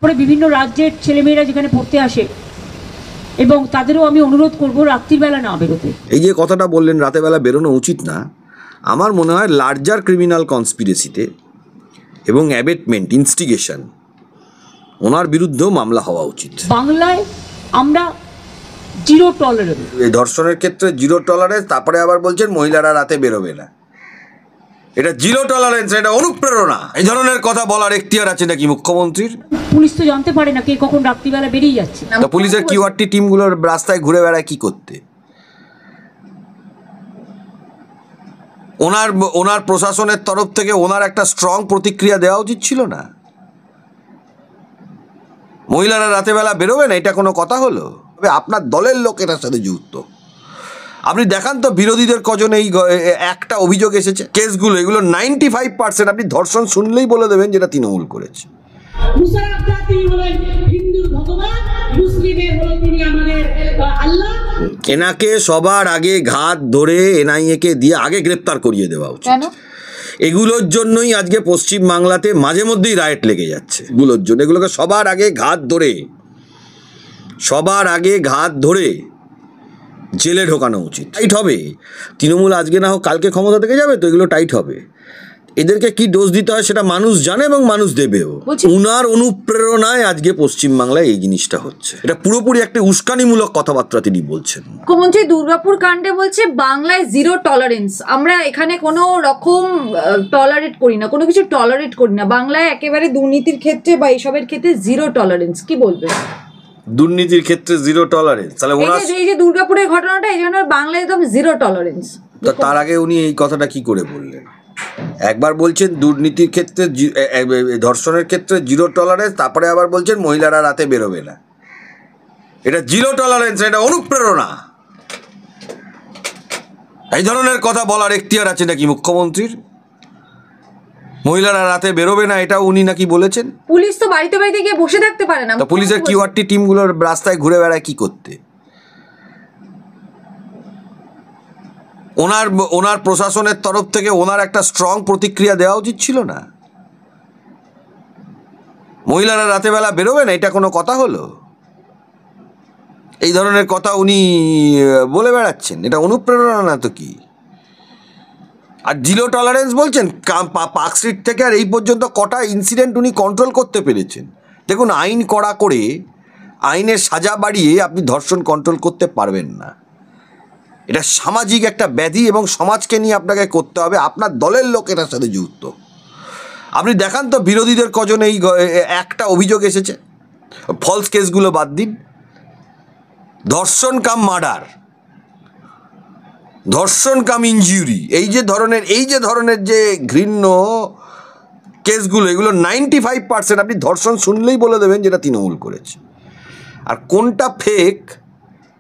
পরে বিভিন্ন রাজ্যের ছেলেমেয়েরা যেখানে পড়তে আসে এবং তাদেরও আমি অনুরোধ করব রাত্রিবেলা না বেরোতে। এই যে কথাটা বললেন রাতের বেলা বেরোনো উচিত না, আমার মনে হয় লার্জার ক্রিমিনাল কনস্পিরেসিতে এবং অ্যাবেটমেন্ট ইনস্টিগেশন ওনার বিরুদ্ধেও মামলা হওয়া উচিত। বাংলায় আমরা জিরো টলারেন্স, এই ধর্ষণের ক্ষেত্রে জিরো টলারেন্স, তারপরে আবার বলছেন মহিলারা রাতে বেরোবে না। এটা জিরো টলারেন্স, এটা অনুপ্রেরণা। এই ধরনের কথা বলার এখতিয়ার আছে নাকি মুখ্যমন্ত্রীর? পুলিশ তো জানতে পারে না কে কখন রাত্রিবেলা বেরিয়ে যাচ্ছে। তো পুলিশের কিউআরটি টিমগুলোর রাস্তায় ঘুরে বেড়ায় কি করতে? ওনার প্রশাসনের তরফ থেকে ওনার একটা স্ট্রং প্রতিক্রিয়া দেওয়া উচিত ছিল না? মহিলারা রাতেবেলা বেরোবে না, এটা কোনো কথা হলো? আপনার দলের লোক এটার সাথে যুক্ত। আপনি দেখান তো বিরোধীদের কজন এই একটা অভিযোগ এসেছে, কেসগুলো এগুলো 95% আপনি ধর্ষণ শুনলেই বলে দেবেন যেটা তৃণমূল করেছে। এনাকে সবার আগে ঘাত ধরে এনআইএ কে দিয়ে আগে গ্রেপ্তার করিয়ে দেওয়া উচিত। এগুলোর জন্যই আজকে পশ্চিম বাংলাতে মাঝে মধ্যেই রায়েট লেগে যাচ্ছে। এগুলোর জন্য এগুলোকে সবার আগে ঘাত ধরে জেলে ঢোকানো উচিত। টাইট হবে তৃণমূল, আজকে না হোক কালকে ক্ষমতা থেকে যাবে তো এগুলো টাইট হবে। এদেরকে কি দোষ দিতে হয় সেটা মানুষ জানে এবং মানুষ দেবেও। উনার অনুপ্রেরণায় আজকে পশ্চিমবাংলায় এই জিনিসটা হচ্ছে। এটা পুরোপুরি একটা উস্কানিমূলক কথাবার্তা তিনি বলছেন। মুখ্যমন্ত্রী দুর্গাপুর কাণ্ডে বলছে বাংলায় জিরো টলারেন্স, আমরা এখানে কোনো রকম টলারেট করি না, কোনো কিছু টলারেট করি না, বাংলায় একেবারে দুর্নীতির ক্ষেত্রে বা এইসবের ক্ষেত্রে জিরো টলারেন্স। কি বলবেন? দুর্নীতির ক্ষেত্রে জিরো টলারেন্স, তাহলে এই যে দুর্গাপুরের ঘটনাটা, এই জন্য বাংলায় একদম জিরো টলারেন্স। তার আগে উনি এই কথাটা কি করে বললেন? একবার বলছেন দুর্নীতির ক্ষেত্রে, ধর্ষণের ক্ষেত্রে জিরো টলারেন্স, তারপরে আবার বলছেন মহিলারা রাতে বেরোবে না। এটা জিরো টলারেন্স, এটা অনুপ্রেরণা। এই ধরনের কথা বলার এখতিয়ার আছে নাকি মুখ্যমন্ত্রীর? মহিলারা রাতে বেরোবে না এটা উনি নাকি বলেছেন। পুলিশ তো বাড়িতে বাড়িতে গিয়ে বসে থাকতে পারে না। পুলিশের কিউআরটি টিমগুলোর রাস্তায় ঘুরে বেড়ায় কি করতে? ওনার প্রশাসনের তরফ থেকে ওনার একটা স্ট্রং প্রতিক্রিয়া দেওয়া উচিত ছিল না? মহিলারা রাতেবেলা বেরোবে না, এটা কোনো কথা হলো? এই ধরনের কথা উনি বলে বেড়াচ্ছেন, এটা অনুপ্রেরণা না তো কি? আর জিরো টলারেন্স বলছেন, পার্কস্ট্রিট থেকে আর এই পর্যন্ত কটা ইনসিডেন্ট উনি কন্ট্রোল করতে পেরেছেন। দেখুন, আইন কড়া করে, আইনের সাজা বাড়িয়ে আপনি ধর্ষণ কন্ট্রোল করতে পারবেন না। এটা সামাজিক একটা ব্যাধি এবং সমাজকে নিয়ে আপনাকে করতে হবে। আপনার দলের লোক এটার সাথে যুক্ত। আপনি দেখান তো বিরোধীদের কজন এই একটা অভিযোগ এসেছে, ফলস কেসগুলো বাদ দিন, ধর্ষণ কাম মার্ডার, ধর্ষণ কাম ইনজুরি, এই যে ধরনের যে ঘৃণ্য কেসগুলো, এগুলো 95% আপনি ধর্ষণ শুনলেই বলে দেবেন যেটা তৃণমূল করেছে। আর কোনটা ফেক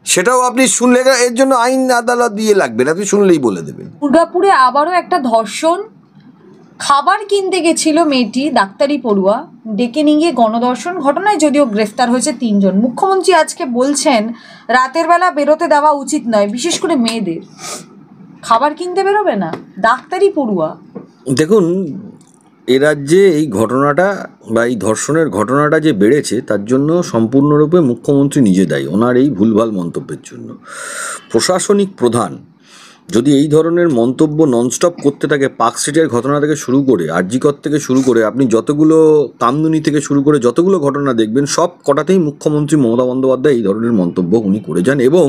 সেটাও আপনি শুনলে, এর জন্য আইন আদালত দিয়ে লাগবে না, আপনি শুনলেই বলে দেবেন। দুর্গাপুরে আবারও একটা ধর্ষণ। খাবার কিনতে গেছিল মেয়েটি, ডাক্তারি পড়ুয়া, ডেকে নিয়ে গিয়ে গণধর্ষণ ঘটনায় যদিও গ্রেফতার হয়েছে 3 জন। মুখ্যমন্ত্রী আজকে বলছেন রাতের বেলা বেরোতে দেওয়া উচিত নয়, বিশেষ করে মেয়েদের। খাবার কিনতে বেরোবে না, ডাক্তারি পড়ুয়া। দেখুন, এ রাজ্যে এই ঘটনাটা বা এই ধর্ষণের ঘটনাটা যে বেড়েছে তার জন্য সম্পূর্ণরূপে মুখ্যমন্ত্রী নিজে দায়ী, ওনার এই ভুলভাল মন্তব্যের জন্য। প্রশাসনিক প্রধান যদি এই ধরনের মন্তব্য ননস্টপ করতে থাকে, পার্কস্ট্রিটের ঘটনা থেকে শুরু করে, আরজিকর থেকে শুরু করে, আপনি যতগুলো কামদুনি থেকে শুরু করে যতগুলো ঘটনা দেখবেন, সব কটাতেই মুখ্যমন্ত্রী মমতা বন্দ্যোপাধ্যায় এই ধরনের মন্তব্য উনি করে যান। এবং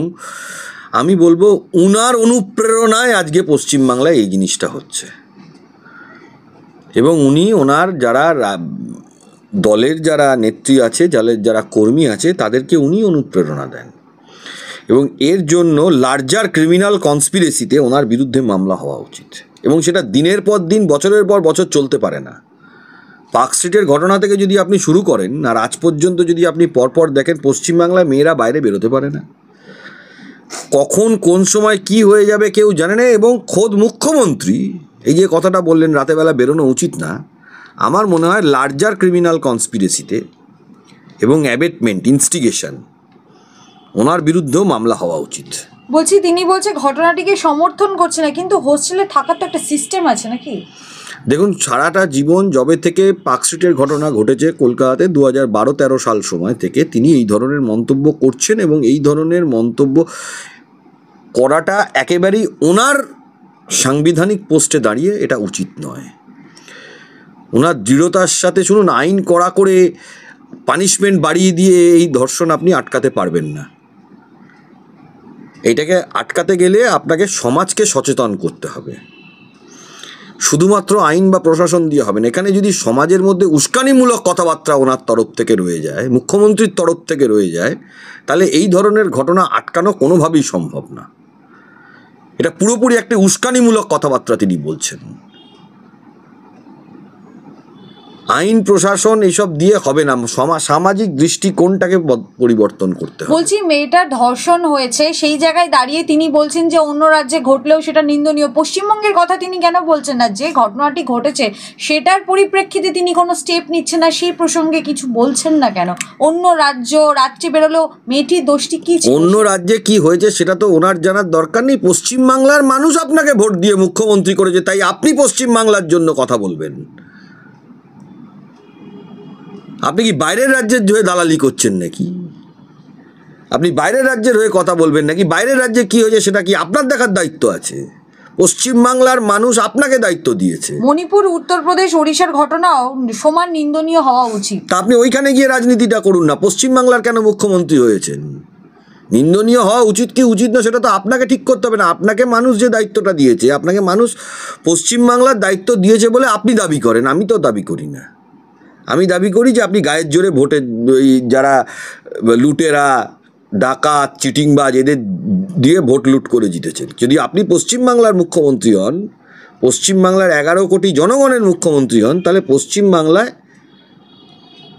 আমি বলবো উনার অনুপ্রেরণায় আজকে পশ্চিমবাংলায় এই জিনিসটা হচ্ছে। এবং উনি ওনার যারা দলের যারা নেত্রী আছে, যারা কর্মী আছে, তাদেরকে উনি অনুপ্রেরণা দেন। এবং এর জন্য লার্জার ক্রিমিনাল কনস্পিরেসিতে ওনার বিরুদ্ধে মামলা হওয়া উচিত। এবং সেটা দিনের পর দিন, বছরের পর বছর চলতে পারে না। পার্কস্ট্রিটের ঘটনা থেকে যদি আপনি শুরু করেন আর আজ পর্যন্ত যদি আপনি পরপর দেখেন, পশ্চিমবাংলায় মেয়েরা বাইরে বেরোতে পারে না। কখন কোন সময় কি হয়ে যাবে কেউ জানে না। এবং খোদ মুখ্যমন্ত্রী এই যে কথাটা বললেন রাতেবেলা বেরোনো উচিত না, আমার মনে হয় লার্জার ক্রিমিনাল কনস্পিরেসিতে এবং অ্যাবেটমেন্ট ইনস্টিগেশন ওনার বিরুদ্ধেও মামলা হওয়া উচিত। তিনি বলছে ঘটনাটিকে সমর্থন করছে না, কিন্তু হোস্টেলে থাকার তো একটা সিস্টেম আছে নাকি? দেখুন, সারাটা জীবন যবে থেকে পার্কস্ট্রিটের ঘটনা ঘটেছে কলকাতাতে 2012-13 সাল সময় থেকে তিনি এই ধরনের মন্তব্য করছেন, এবং এই ধরনের মন্তব্য করাটা একেবারেই ওনার সাংবিধানিক পোস্টে দাঁড়িয়ে এটা উচিত নয়। ওনার দৃঢ়তার সাথে, শুনুন, আইন কড়া করে পানিশমেন্ট বাড়িয়ে দিয়ে এই ধর্ষণ আপনি আটকাতে পারবেন না। এইটাকে আটকাতে গেলে আপনাকে সমাজকে সচেতন করতে হবে, শুধুমাত্র আইন বা প্রশাসন দিয়ে হবে না। এখানে যদি সমাজের মধ্যে উস্কানিমূলক কথাবার্তা ওনার তরফ থেকে রয়ে যায়, মুখ্যমন্ত্রীর তরফ থেকে রয়ে যায়, তাহলে এই ধরনের ঘটনা আটকানো কোনোভাবেই সম্ভব না। এটা পুরোপুরি একটা উস্কানিমূলক কথাবার্তা তিনি বলছেন। আইন প্রশাসন এসব দিয়ে হবে না, সামাজিক দৃষ্টিকোণটাকে পরিবর্তন করতে হবে। বলছি, মেয়েটার ধর্ষণ হয়েছে, সেই জায়গায় দাঁড়িয়ে তিনি বলছেন যে অন্য রাজ্যে ঘটলেও সেটা নিন্দনীয়। পশ্চিমবঙ্গের কথা তিনি কেন বলছেন না? যে ঘটনাটি ঘটেছে সেটার পরিপ্রেক্ষিতে তিনি কোনো স্টেপ নিচ্ছেন না, সেই প্রসঙ্গে কিছু বলছেন না কেন? অন্য রাজ্যে বেরোলেও মেয়েটির দোষটি কি ছিল? অন্য রাজ্যে কি হয়েছে সেটা তো ওনার জানার দরকার নেই। পশ্চিমবাংলার মানুষ আপনাকে ভোট দিয়ে মুখ্যমন্ত্রী করেছে, তাই আপনি পশ্চিমবাংলার জন্য কথা বলবেন। আপনি কি বাইরের রাজ্যের হয়ে দালালি করছেন নাকি? আপনি বাইরের রাজ্যের হয়ে কথা বলবেন নাকি? বাইরের রাজ্যে কি হয়েছে সেটা কি আপনার দেখার দায়িত্ব আছে? পশ্চিমবাংলার মানুষ আপনাকে দায়িত্ব দিয়েছে। মণিপুর, উত্তরপ্রদেশ, ওড়িশার ঘটনাও সমান নিন্দনীয় হওয়া উচিত। তা আপনি ওইখানে গিয়ে রাজনীতিটা করুন না। পশ্চিমবাংলার কেন মুখ্যমন্ত্রী হয়েছেন? নিন্দনীয় হওয়া উচিত কি উচিত না সেটা তো আপনাকে ঠিক করতে হবে না। আপনাকে মানুষ যে দায়িত্বটা দিয়েছে, আপনাকে মানুষ পশ্চিমবাংলার দায়িত্ব দিয়েছে বলে আপনি দাবি করেন, আমি তো দাবি করি না। আমি দাবি করি যে আপনি গায়ের জোরে ভোটে যারা লুটেরা, ডাকাত, চিটিংবাজ, এদের দিয়ে ভোট লুট করে জিতেছেন। যদি আপনি পশ্চিমবাংলার মুখ্যমন্ত্রী হন, পশ্চিমবাংলার 11 কোটি জনগণের মুখ্যমন্ত্রী হন, তাহলে পশ্চিমবাংলায়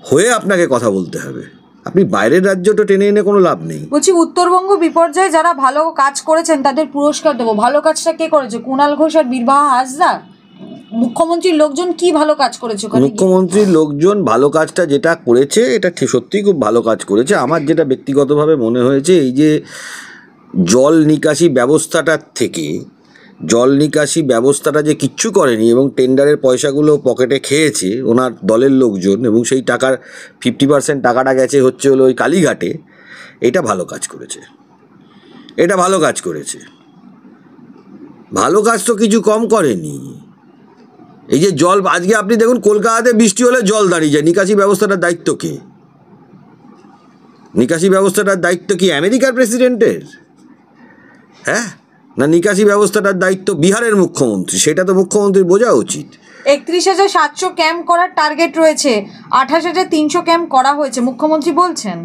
হয়ে আপনাকে কথা বলতে হবে। আপনি বাইরের রাজ্যটা টেনে এনে কোনো লাভ নেই। বলছি, উত্তরবঙ্গ বিপর্যয়ে যারা ভালো কাজ করেছেন তাদের পুরস্কার দেবো। ভালো কাজটা কে করেছে? কুণাল ঘোষ আর বীরবাহা হাসদা? মুখ্যমন্ত্রীর লোকজন কি ভালো কাজ করেছে? মুখ্যমন্ত্রীর লোকজন ভালো কাজটা যেটা করেছে, এটা সত্যিই খুব ভালো কাজ করেছে। আমার যেটা ব্যক্তিগতভাবে মনে হয়েছে, এই যে জল নিকাশি ব্যবস্থাটার থেকে, জল নিকাশি ব্যবস্থাটা যে কিচ্ছু করেনি এবং টেন্ডারের পয়সাগুলো পকেটে খেয়েছে ওনার দলের লোকজন, এবং সেই টাকার 50% টাকাটা গেছে হচ্ছে হলো ওই কালীঘাটে, এটা ভালো কাজ করেছে। এটা ভালো কাজ করেছে। ভালো কাজ তো কিছু কম করেনি। এই যে জল, আজকে আপনি দেখুন কলকাতাতে বৃষ্টি হলে জল দাঁড়িয়ে যায়, নিকাশি ব্যবস্থাটার দায়িত্ব কে? নিকাশি ব্যবস্থাটার দায়িত্ব কি আমেরিকার প্রেসিডেন্টের? হ্যাঁ, না নিকাশি ব্যবস্থাটার দায়িত্ব বিহারের মুখ্যমন্ত্রী? সেটা তো মুখ্যমন্ত্রীর বোঝা উচিত। 31,700 ক্যাম্প করার টার্গেট রয়েছে, 28,300 ক্যাম্প করা হয়েছে, মুখ্যমন্ত্রী বলছেন।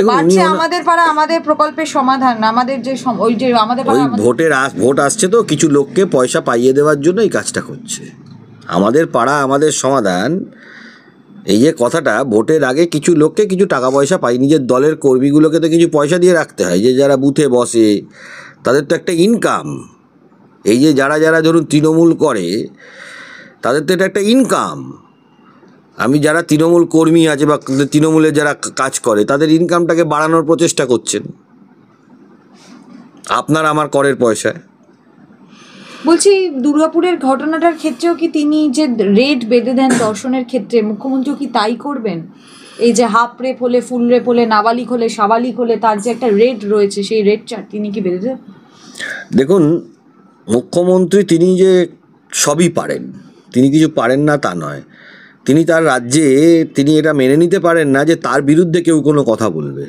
বাড়ছে আমাদের পাড়া আমাদের প্রকল্পের সমাধান, আমাদের যে ওই যে আমাদের পাড়া, ভোট আসছে তো কিছু লোককে পয়সা পাইয়ে দেওয়ার জন্য এই কাজটা করছে। আমাদের পাড়া আমাদের সমাধান, এই যে কথাটা, ভোটের আগে কিছু লোককে কিছু টাকা পয়সা পাই, নিজের দলের কর্মীগুলোকে তো কিছু পয়সা দিয়ে রাখতে হয়, যে যারা বুথে বসে তাদের তো একটা ইনকাম। এই যে যারা যারা ধরুন তৃণমূল করে তাদের তো এটা একটা ইনকাম। আমি যারা তৃণমূল কর্মী আছে বা তৃণমূলে যারা কাজ করে তাদের ইনকামটাকে বাড়ানোর প্রচেষ্টা করছেন আপনার আমার করের পয়সায়। বলছি, দুর্গাপুরের ঘটনাটার ক্ষেত্রেও কি তিনি যে রেট বেঁধে দেন দর্শনের ক্ষেত্রে, মুখ্যমন্ত্রী কি তাই করবেন? এই যে হাফ রেপ হলে, ফুল রেপ হলে, নাবালিক হলে, সাবালিক হলে তার যে একটা রেট রয়েছে, সেই রেট চার্ট তিনি কি বেঁধে দেন? দেখুন, মুখ্যমন্ত্রী তিনি যে সবই পারেন, তিনি কিছু পারেন না তা নয়। তিনি তার রাজ্যে তিনি এটা মেনে নিতে পারেন না যে তার বিরুদ্ধে কেউ কোনো কথা বলবে।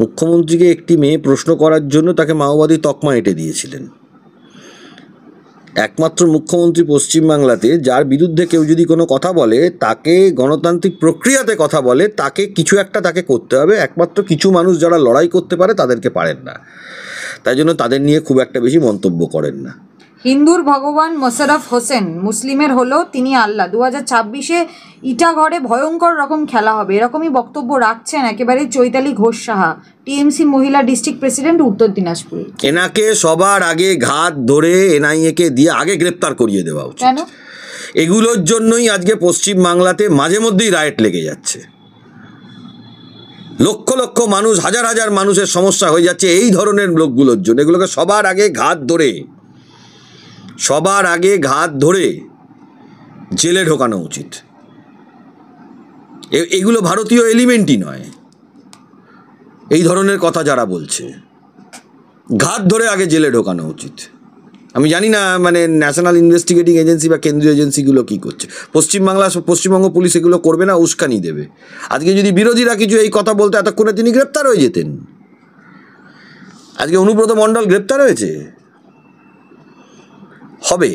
মুখ্যমন্ত্রীকে একটি মেয়ে প্রশ্ন করার জন্য তাকে মাওবাদী তকমা এঁটে দিয়েছিলেন। একমাত্র মুখ্যমন্ত্রী পশ্চিমবাংলাতে যার বিরুদ্ধে কেউ যদি কোনো কথা বলে, তাকে গণতান্ত্রিক প্রক্রিয়াতে কথা বলে, তাকে কিছু একটা তাকে করতে হবে। একমাত্র কিছু মানুষ যারা লড়াই করতে পারে তাদেরকে পারেন না, তাই জন্য তাদের নিয়ে খুব একটা বেশি মন্তব্য করেন না। হিন্দুর ভগবান মোশাররফ হোসেন, মুসলিমের হলো তিনি আল্লাহ। 2026-এ ইটাঘরে ভয়ঙ্কর রকম খেলা হবে, এরকমই বক্তব্য রাখছেন একেবারে চৈতালি ঘোষ সাহা, টিএমসি মহিলা ডিস্ট্রিক্ট প্রেসিডেন্ট, উত্তর দিনাজপুর। এনাকে সবার আগে ঘাত ধরে এনআইএকে দিয়ে আগে গ্রেপ্তার করিয়ে দেওয়া উচিত। কেন? এগুলোর জন্যই আজকে পশ্চিমবাংলাতে মাঝে মধ্যেই রায়েট লেগে যাচ্ছে। লক্ষ লক্ষ মানুষ, হাজার হাজার মানুষের সমস্যা হয়ে যাচ্ছে এই ধরনের লোকগুলোর জন্য। এগুলোকে সবার আগে ঘাত ধরে সবার আগে ঘাত ধরে জেলে ঢোকানো উচিত। এগুলো ভারতীয় এলিমেন্টই নয়। এই ধরনের কথা যারা বলছে, ঘাত ধরে আগে জেলে ঢোকানো উচিত। আমি জানি না মানে ন্যাশনাল ইনভেস্টিগেটিং এজেন্সি বা কেন্দ্রীয় এজেন্সিগুলো কী করছে। পশ্চিমবঙ্গ পুলিশ এগুলো করবে না, উস্কানি দেবে। আজকে যদি বিরোধীরা কিছু এই কথা বলতে, এতক্ষণে তিনি গ্রেপ্তার হয়ে যেতেন। আজকে অনুব্রত মণ্ডল গ্রেপ্তার হয়েছে, হবে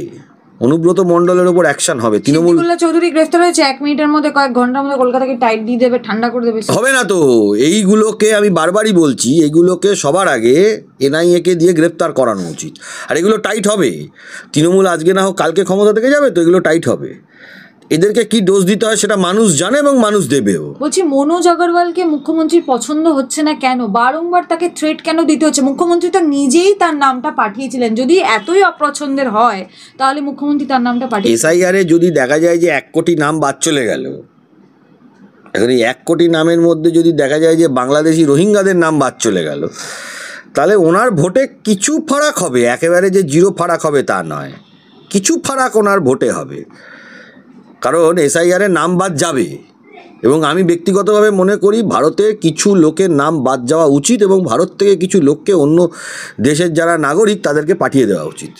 অনুব্রত মণ্ডলের ওপর অ্যাকশন হবে। তৃণমূল চৌধুরী গ্রেফতার হয়েছে, 1 মিনিটের মধ্যে, কয়েক ঘন্টার মধ্যে কলকাতাকে টাইট দিয়ে দেবে, ঠান্ডা করে দেবে। হবে না তো। এইগুলোকে আমি বারবারই বলছি, এইগুলোকে সবার আগে এনআইএকে দিয়ে গ্রেপ্তার করানো উচিত। আর এগুলো টাইট হবে। তৃণমূল আজকে না হোক কালকে ক্ষমতা থেকে যাবে, তো এগুলো টাইট হবে। এদেরকে কি ডোজ দিতে হয় সেটা মানুষ জানে এবং মানুষ দেবেও। বলছি, মনোজ আগরওয়ালকে মুখ্যমন্ত্রীর পছন্দ হচ্ছে না কেন? বারংবার তাকে থ্রেট কেন দিতে হচ্ছে? মুখ্যমন্ত্রী তো নিজেই তার নামটা পাঠিয়েছিলেন। যদি এতই অপছন্দের হয় তাহলে মুখ্যমন্ত্রী তার নামটা পাঠিয়ে। এসআইআরে যদি দেখা যায় যে 1 কোটি নাম বাদ চলে গেল, এখন এই 1 কোটি নামের মধ্যে যদি দেখা যায় যে বাংলাদেশি রোহিঙ্গাদের নাম বাদ চলে গেল, তাহলে ওনার ভোটে কিছু ফারাক হবে। একেবারে যে জিরো ফারাক হবে তা নয়, কিছু ফারাক ওনার ভোটে হবে। কারণ এসআইআরে নাম বাদ যাবে, এবং আমি ব্যক্তিগতভাবে মনে করি ভারতে কিছু লোকের নাম বাদ যাওয়া উচিত, এবং ভারত থেকে কিছু লোককে অন্য দেশের যারা নাগরিক তাদেরকে পাঠিয়ে দেওয়া উচিত।